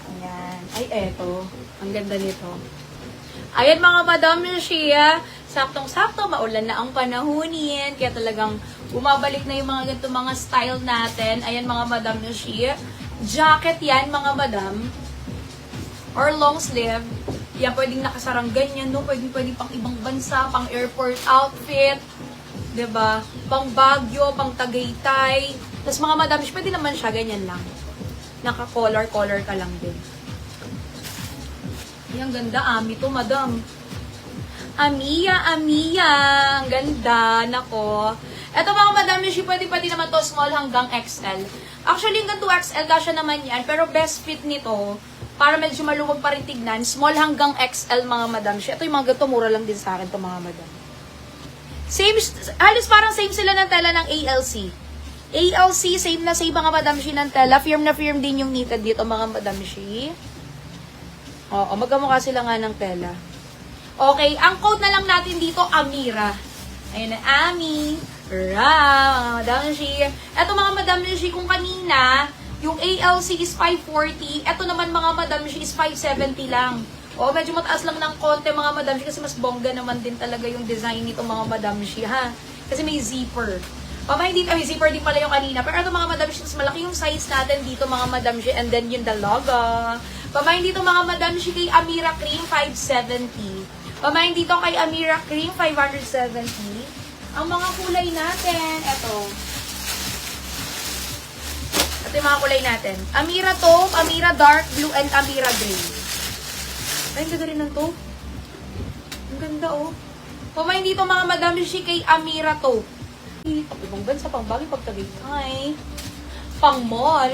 Ayan. Ay, eto. Ang ganda nito. Ayan mga Madam Shia, saktong-sakto, maulan na ang panahonin, kaya talagang bumabalik na yung mga ganito mga style natin. Ayan mga Madam Shia, jacket yan mga Madam, or long sleeve, yan pwedeng nakasarang ganyan, no? Pwedeng pang ibang bansa, pang airport outfit, diba? Pang Baguio, pang Tagaytay, tapos mga Madam Shia, pwede naman siya, ganyan lang. Naka-color ka lang din. Ang ganda, Ami to, Madam. Amiya. Ang ganda. Nako. Ito mga Madam, pwede naman to small hanggang XL. Actually, hanggang 2XL kasya naman yan. Pero best fit nito, para medyo maluwag pa rin tignan, small hanggang XL mga Madam. Ito yung mga ganito, mura lang din sa akin to mga Madam. Same, halos parang same sila ng tela ng ALC. ALC, same na same mga Madam ng tela. Firm na firm din yung knitted dito mga Madam. Oo, magkamukha sila nga ng tela. Okay, ang code na lang natin dito, Amira. Ayan na, Ami. Mga Madam Shi. Eto mga Madam Shi, kung kanina, yung ALC is 540, eto naman mga Madam Shi is 570 lang. O, medyo mataas lang ng konti mga Madam Shi, kasi mas bongga naman din talaga yung design nito mga Madam Shi, ha? Kasi may zipper. Hindi kami zipper din pala yung kanina. Pero ito mga Madam Shi, mas malaki yung size natin dito mga Madam Shi, and then yung the logo. Pamahin dito mga Madam Shi kay Amira Cream, 570. Pamahin dito kay Amira Cream, 570. Ang mga kulay natin, ito yung mga kulay natin. Amira taupe, Amira dark blue, and Amira gray. Ay, ang ganda rin ng taupe. Ang ganda, oh. Pamahin dito mga Madam Shi kay Amira taupe. Ibang bansa, pang bagay, pag Tagaytay, pang mall.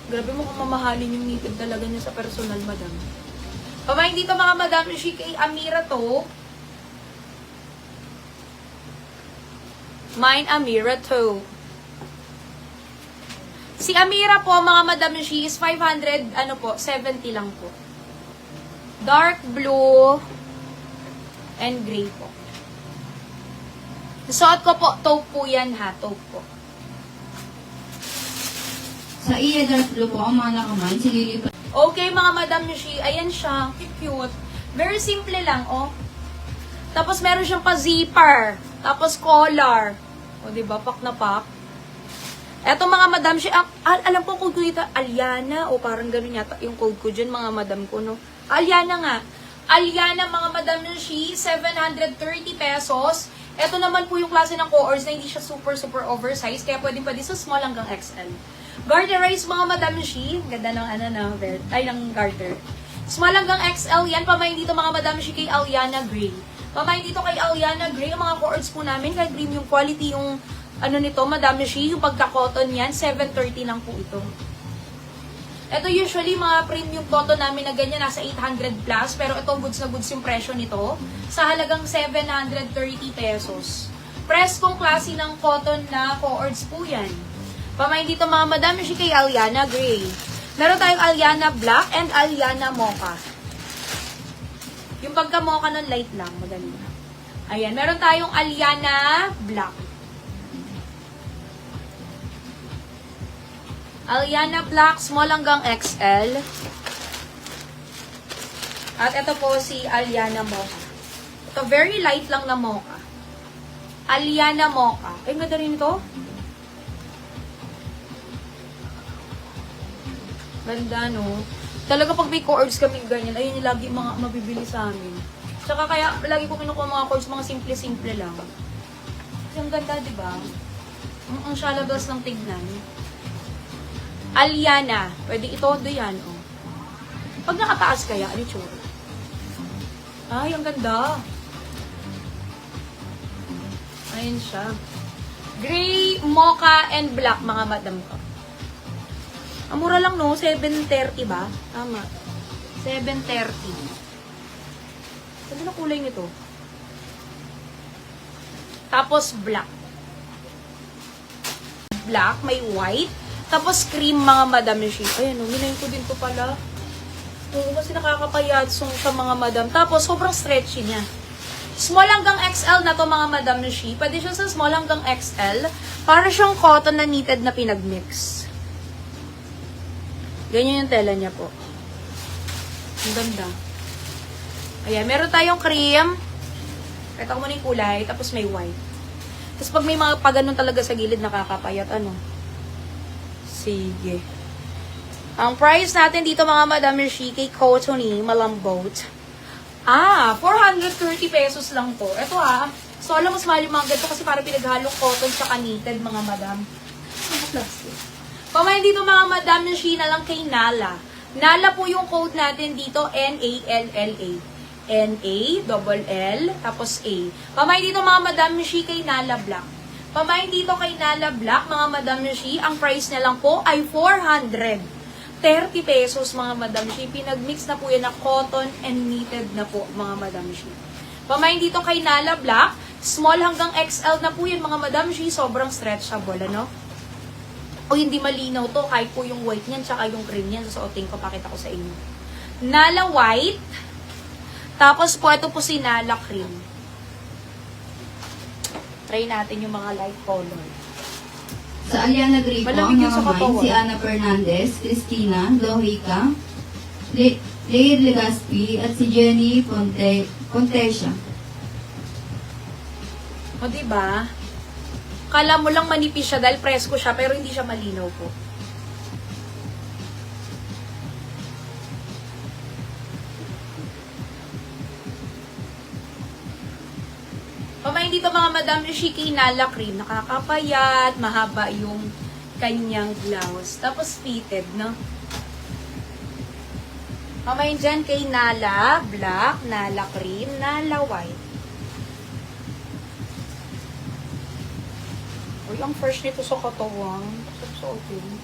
Grabe mo kung mamahalin yung knitted talaga niya sa personal, Madam. Pamahin dito mga Madam Shi kay Amira to. Mine Amira to. Si Amira po mga Madam Shi is 500, 70 lang po. Dark blue and gray po. Suot ko po, taupe po yan ha, taupe po. Sa iya, dark blue po ang mga nakaman. Sige, Okay, mga Madam Shi, ayan siya. Cute. Very simple lang, oh. Tapos, meron siyang pa-zipper. Tapos, collar. O, diba? Pak na pak. Eto, mga Madam Shi, alam ko kung dito, Aliana, o parang ganun yata yung code ko dyan, mga Madam ko, no? Aliana nga. Aliana, mga Madam Shi, 730 pesos. Eto naman po yung klase ng co-ors na hindi siya super oversized, kaya pwede sa small hanggang XL. Garterize mga Madam Shi. Ganda ng ng garter. Small hanggang XL yan. Pamahin dito mga Madam Shi kay Aliana Gray. Pamahin dito kay Aliana Gray. Ang mga cords po namin, kay premium quality yung nito, Madam Shi. Yung pagka-cotton yan, 730 lang po ito. Ito usually mga premium cotton namin na ganyan, nasa 800 plus. Pero ito goods na goods yung presyo nito. Sa halagang 730 pesos. Press kong klase ng cotton na cords po yan. Pamahin dito mga Madam Shi kay Aliana Gray. Meron tayong Aliana Black and Aliana Mocha. Yung pagka-mocha nun light lang, madali na. Ayan, meron tayong Aliana Black. Aliana Black, small hanggang XL. At ito po si Aliana Mocha. Ito, very light lang na mocha. Aliana Mocha. Ay, ganda rin ito. Ganda, no? Talaga pag may cords kami ganyan, ayun yung lagi mga mabibili sa amin. Tsaka kaya lagi ko kinukuha mga cords, mga simple-simple lang. Kasi ang ganda, di ba? Ang shalabas ng tignan. Aliana. Pwede itodo yan, oh. Pag nakataas kaya, ano tsura? Ay, ang ganda. Ayun siya. Gray, mocha, and black, mga Madam ko. Ang mura lang, no? 730 ba? Tama. 730. Ano na kulay nito? Tapos, black. Black, may white. Tapos cream, mga Madam Mishi. Ayan, minayin ko din to pala. Oo, kasi nakakapayatsong sa mga Madam. Tapos, sobrang stretchy niya. Small hanggang XL na to, mga Madam Mishi. Pwede siya sa small hanggang XL. Para siyang cotton na knitted na pinagmix. Ganyan yung tela niya po. Ang ganda. Ayan, meron tayong cream. Kita ko muna yung kulay, tapos may white. Tapos pag may mga paganon talaga sa gilid, nakakapayat, ano. Sige. Ang price natin dito, mga Madam Mishi, kay Cottony, malambot. 430 pesos lang to. Ito so alam, mas mahal yung mga ganito kasi parang pinaghalong cotton sa knitted, mga Madam. Plastic. Pamayin dito, mga Madam Mishi, na lang kay Nala. Nala po yung code natin dito, N-A-L-L-A. N-A-L-L, tapos A. Pamayin dito, mga Madam Mishi, kay Nala Black. Pamayin dito kay Nala Black, mga Madam Mishi, ang price niya lang po ay 430 pesos, mga Madam Mishi. Pinagmix na po yan na cotton and knitted na po, mga Madam Mishi. Pamayin dito kay Nala Black, small hanggang XL na po yan, mga Madam Mishi. Sobrang stretchable, ano? O hindi malinaw to, kahit po yung white niyan, tsaka yung cream niyan. Susuotin ko, pakita ko sa inyo. Nala white, tapos po, ito po si Nala cream. Try natin yung mga light color. Sa Aliana Gripo, ang Malamig yung mga sa katawan. mine, si Ana Fernandez, Cristina Lohica, Leir Legaspi, at si Jenny Pontesha. O, diba? Kala mo lang manipis siya dahil presko siya, pero hindi siya malinaw po. Pamain dito, mga Madam Mishi, kay Nala cream. Nakakapayat, mahaba yung kanyang blouse. Tapos fitted, no? Pamain dyan kay Nala black, Nala cream, Nala white. Uy, ang first nito sa katawang. Susuotin.